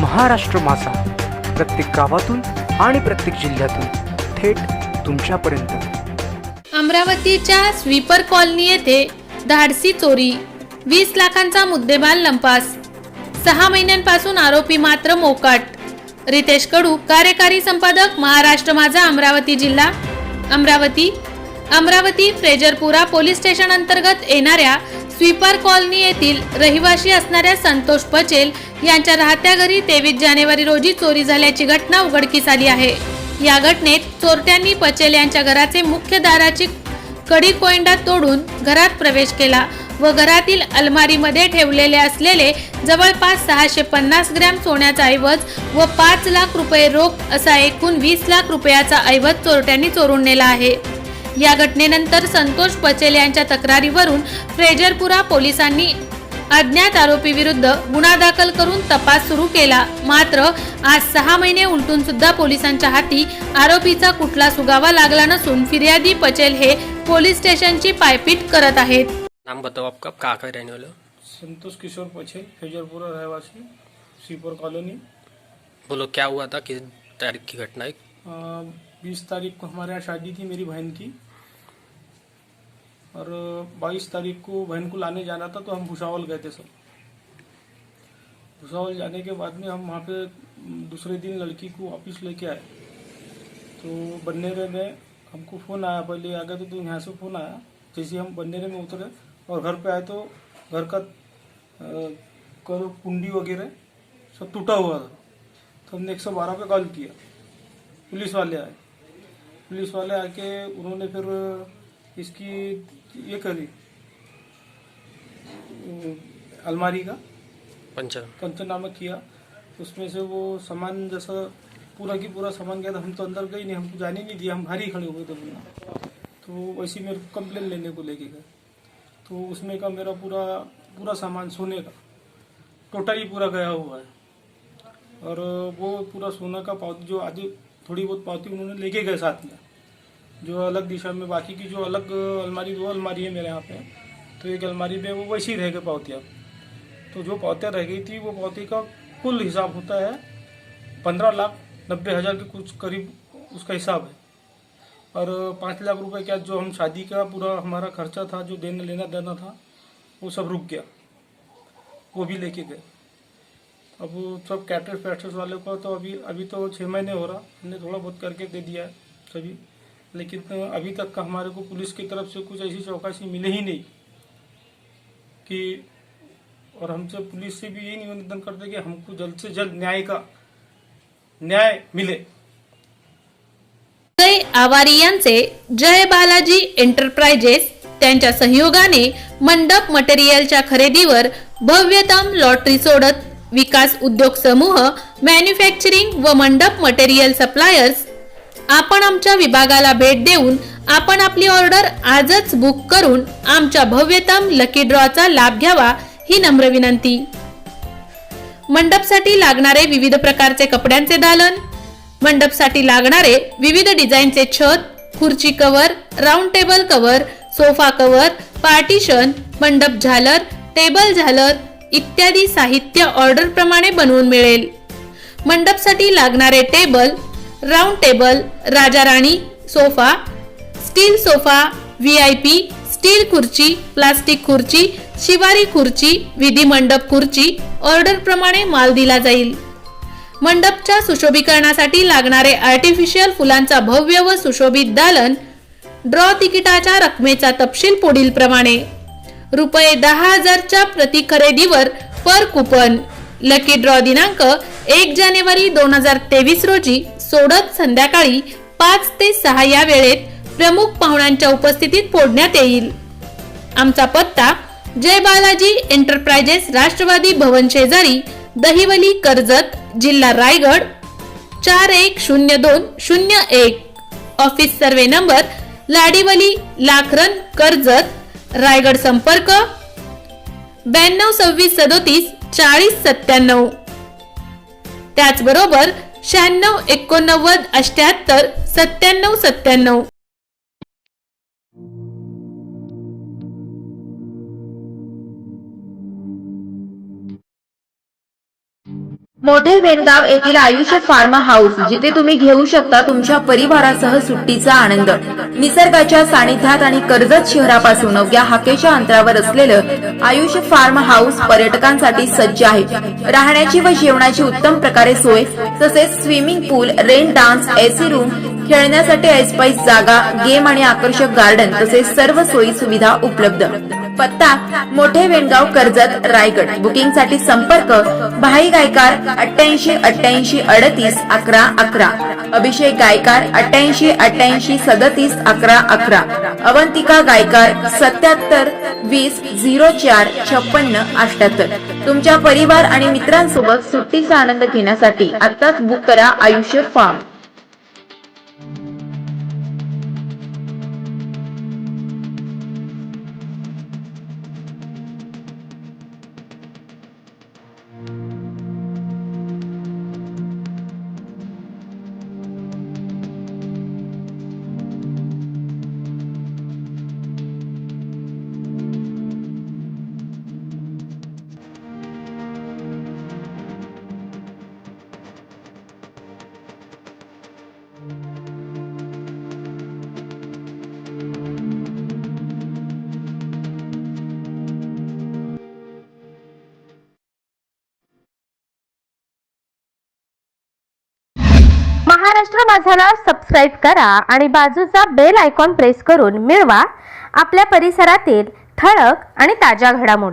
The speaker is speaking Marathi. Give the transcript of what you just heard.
महाराष्ट्र माझा, प्रत्येक गावातून आणि प्रत्येक जिल्ह्यातून थेट तुमच्यापर्यंत। अमरावतीच्या स्वीपर कॉलनी येथे धाडसी चोरी, 20 लाखांचा मुद्देमाल लंपास, 6 महिन्यांपासून आरोपी मात्र मोकाट। रितेश कडू, कार्यकारी संपादक, महाराष्ट्र माझा, अमरावती जिल्हा। अमरावती फ्रेजरपुरा पोलीस स्टेशन अंतर्गत येणाऱ्या स्वीपर कॉलनी येथील रहिवासी असणाऱ्या संतोष पचेल यांच्या राहत्या घरी 23 जानेवारी रोजी चोरी झाल्याची घटना उघडकीस आली आहे। या घटनेत चोरट्यांनी पचेल यांच्या घराचे मुख्य दाराची कडी कोयंडा तोडून घरात प्रवेश केला व घरातील अलमारीमध्ये ठेवलेले असलेले जवळपास 650 ग्रॅम सोन्याचा ऐवज व 5 लाख रुपये रोख असा एकूण 20 लाख रुपयाचा ऐवज चोरट्यांनी चोरून नेला आहे। या घटनेनंतर संतोष पचेल यांच्या तक्रारीवरून फ्रेजरपुरा पोलिसांनी अज्ञात आरोपी विरुद्ध गुन्हा दाखल करून तपास सुरू केला। मात्र आज 6 महिने उलटून सुद्धा पोलिसांच्या हाती आरोपीचा कुठला सुगावा लागला नसून फिर्यादी पचेल हे पोलीस स्टेशनची पायपीट करत आहेत। नाम बताओ आपका, कहाँ रहने वाले हो? संतोष किशोर पचेल, फेजरपुरा रहवासी, स्वीपर कॉलोनी। बोलो क्या हुआ था, किस तारीख की घटना है? 20 तारीख को हमारे यहाँ शादी थी मेरी बहन की, और 22 तारीख को बहन को लाने जाना था, तो हम भुसावल गए थे सब। भुसावल जाने के बाद में हम वहाँ पे दूसरे दिन लड़की को वापस लेके आए, तो बन्नेरे में हमको फ़ोन आया, पहले आ गए तो यहाँ से फ़ोन आया। जैसे हम बन्नेरे में उतरे और घर पे आए तो घर का कुंडी वगैरह सब टूटा हुआ था। तो हमने 112 पे कॉल किया, पुलिस वाले आए। पुलिस वाले आके उन्होंने फिर इसकी ये करी, अलमारी का पंचनामा किया। उसमें से वो सामान जैसा पूरा की पूरा सामान गया था। हम तो अंदर गए नहीं, हमको जाने नहीं दिया, हम बाहर ही खड़े हुए थे बोलना। तो वैसे मेरे को कंप्लेन लेने को लेके गए, तो उसमें का मेरा पूरा सामान सोने का टोटली पूरा गया हुआ है। और वो पूरा सोना का पावती जो आधी थोड़ी बहुत पावती उन्होंने लेके गए साथ में, जो अलग दिशा में। बाकी की जो अलग अलमारी, 2 अलमारी है मेरे यहाँ पे, तो एक अलमारी में वो वैसी रह गए पावतियाँ। तो जो पावतियाँ रह गई थी, वो पावती का कुल हिसाब होता है 15,90,000 के कुछ करीब उसका हिसाब है। और 5 लाख रुपए क्या जो हम शादी का पूरा हमारा खर्चा था, जो लेना देना था, वो सब रुक गया, वो भी लेके गए। अब वो सब कैटर्स वाले को तो अभी तो 6 महीने हो रहा, हमने थोड़ा बहुत करके दे दिया है सभी, लेकिन अभी तक का हमारे को पुलिस की तरफ से कुछ ऐसी चौकसी मिले ही नहीं कि। और हमसे पुलिस से भी यही निवेदन करते कि हमको जल्द से जल्द न्याय मिले। जय आवारी यांचे जय बालाजी एंटरप्राइजेस त्यांच्या सहयोगाने मंडप मटेरियलच्या खरेदीवर भव्यतम लॉटरी सोडत विकास उद्योग समूह मॅन्युफॅक्चरिंग व मंडप मटेरियल सप्लायर्स आपण आमच्या विभागाला भेट देऊन आपण आपली ऑर्डर आजच बुक करून आमच्या भव्यतम लकी ड्रॉचा लाभ घ्यावा ही नम्र विनंती। मंडपसाठी लागणारे विविध प्रकारचे कपड्यांचे दालन, मंडपसाठी लागणारे विविध डिझाईनचे छत, खुर्ची cover, round table cover, sofa cover, partition, मंडप झालर, टेबल झालर इत्यादी साहित्य ऑर्डर प्रमाणे बनवून मिळेल। मंडपसाठी लागणारे टेबल, राऊंड टेबल, राजा राणी sofa, steel sofa, VIP, steel खुर्ची, प्लास्टिक खुर्ची, शिवारी खुर्ची, विधी मंडप खुर्ची ऑर्डर प्रमाणे माल दिला जाईल। मंडपच्या सुशोभीकरणासाठी लागणारे आर्टिफिशियल फुलांचा भव्य व सुशोभित दालन, ड्रॉ तिकिटाच्या रकमेचा तपशील पुढील प्रमाणे: रुपये 10,000च्या प्रति खरेदीवर पर कुपन। लकी ड्रॉ दिनांक 1 जानेवारी 2023 रोजी सोडत संध्याकाळी 5 ते 6 या वेळेत प्रमुख पाहुण्यांच्या उपस्थितीत फोडण्यात येईल। आमचा पत्ता: जय बालाजी एंटरप्राइजेस, राष्ट्रवादी भवन शेजारी, दहिवली, कर्जत, जिल्हा Raigad 410201। Office survey number Ladivali, Lakhran, Karjat, Raigad. संपर्क 92 26 37 40 97। त्याचबरोबर 96 89 78 97 97। मोठे वेणगाव येथील आयुष फार्म हाऊस, जिथे तुम्ही घेऊ शकता तुमच्या परिवारासह सुट्टीचा आनंद. निसर्गाच्या सानिध्यात आणि कर्जत शहरापासून अवघ्या हाकेच्या अंतरावर असलेलं आयुष फार्म हाऊस पर्यटकांसाठी सज्ज आहे. राहण्याची व जेवणाची उत्तम प्रकारे सोय, तसेच स्विमिंग पूल, रेन डान्स, एसी रूम, खेळण्यासाठी ऐसपैस जागा, गेम आणि आकर्षक गार्डन तसेच सर्व सोयी सुविधा उपलब्ध. पत्ता मोठे वेणगाव, कर्जत, रायगड. बुकिंग साठी संपर्क भाई गायकार 88 88 38 11 11, अभिषेक गायकार 88 88 37 11 11, अवंतिका गायकार 77 20 04 56 78. तुमच्या परिवार आणि मित्रांसोबत सुट्टीचा आनंद घेण्यासाठी आताच बुक करा आयुष्य फार्म. महाराष्ट्र माझाला सबस्क्राईब करा आणि बाजूचा बेल आयकॉन प्रेस करून मिळवा आपल्या परिसरातील ठळक आणि ताज्या घडामोडी.